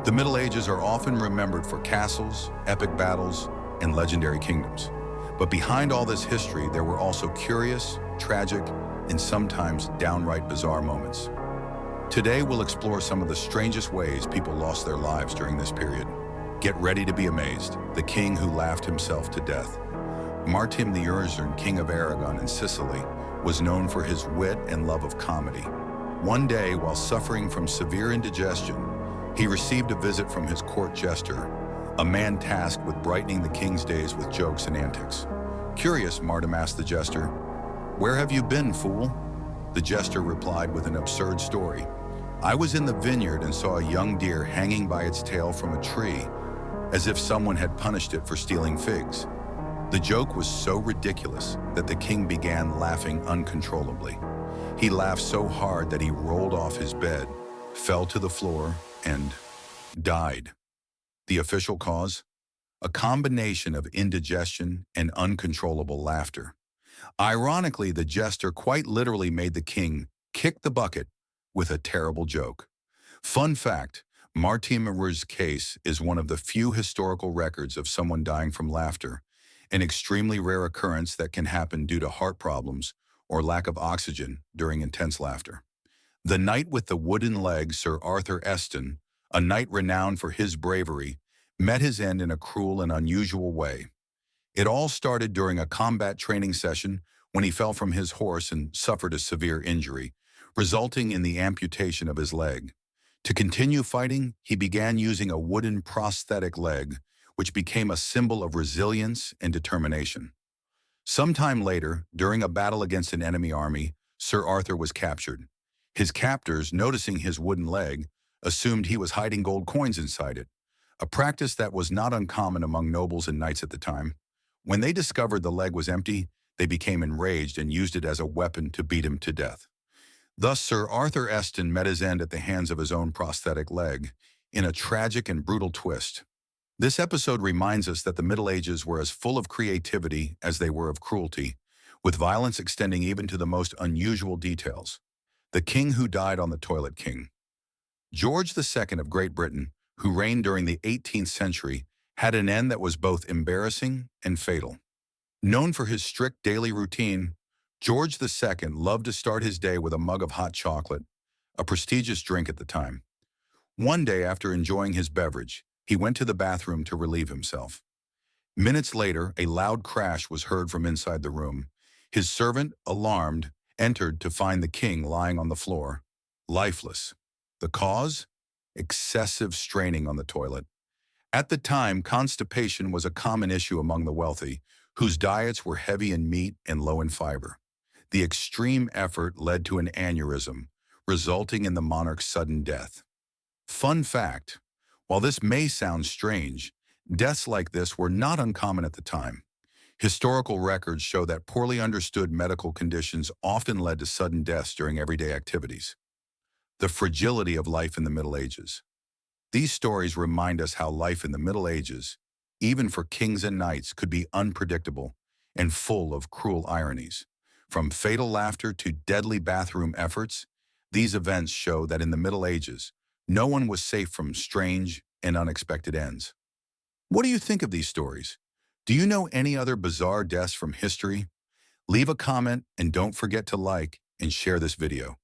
The Middle Ages are often remembered for castles, epic battles, and legendary kingdoms. But behind all this history, there were also curious, tragic, and sometimes downright bizarre moments. Today, we'll explore some of the strangest ways people lost their lives during this period. Get ready to be amazed, the king who laughed himself to death. Martin the Urzern, king of Aragon and Sicily, was known for his wit and love of comedy. One day, while suffering from severe indigestion, he received a visit from his court jester, a man tasked with brightening the king's days with jokes and antics. Curious, Martin asked the jester, "Where have you been, fool?" The jester replied with an absurd story. "I was in the vineyard and saw a young deer hanging by its tail from a tree, as if someone had punished it for stealing figs." The joke was so ridiculous that the king began laughing uncontrollably. He laughed so hard that he rolled off his bed, fell to the floor, and died. The official cause? A combination of indigestion and uncontrollable laughter. Ironically, the jester quite literally made the king kick the bucket with a terrible joke. Fun fact, Martimer's case is one of the few historical records of someone dying from laughter, an extremely rare occurrence that can happen due to heart problems or lack of oxygen during intense laughter. The knight with the wooden leg, Sir Arthur Eston, a knight renowned for his bravery, met his end in a cruel and unusual way. It all started during a combat training session when he fell from his horse and suffered a severe injury, resulting in the amputation of his leg. To continue fighting, he began using a wooden prosthetic leg, which became a symbol of resilience and determination. Sometime later, during a battle against an enemy army, Sir Arthur was captured. His captors, noticing his wooden leg, assumed he was hiding gold coins inside it, a practice that was not uncommon among nobles and knights at the time. When they discovered the leg was empty, they became enraged and used it as a weapon to beat him to death. Thus, Sir Arthur Eston met his end at the hands of his own prosthetic leg, in a tragic and brutal twist. This episode reminds us that the Middle Ages were as full of creativity as they were of cruelty, with violence extending even to the most unusual details. The king who died on the toilet king. George II of Great Britain, who reigned during the 18th century, had an end that was both embarrassing and fatal. Known for his strict daily routine, George II loved to start his day with a mug of hot chocolate, a prestigious drink at the time. One day, after enjoying his beverage, he went to the bathroom to relieve himself. Minutes later, a loud crash was heard from inside the room. His servant, alarmed, entered to find the king lying on the floor, lifeless. The cause? Excessive straining on the toilet. At the time, constipation was a common issue among the wealthy, whose diets were heavy in meat and low in fiber. The extreme effort led to an aneurysm, resulting in the monarch's sudden death. Fun fact, while this may sound strange, deaths like this were not uncommon at the time. Historical records show that poorly understood medical conditions often led to sudden deaths during everyday activities. The fragility of life in the Middle Ages. These stories remind us how life in the Middle Ages, even for kings and knights, could be unpredictable and full of cruel ironies. From fatal laughter to deadly bathroom efforts, these events show that in the Middle Ages, no one was safe from strange and unexpected ends. What do you think of these stories? Do you know any other bizarre deaths from history? Leave a comment and don't forget to like and share this video.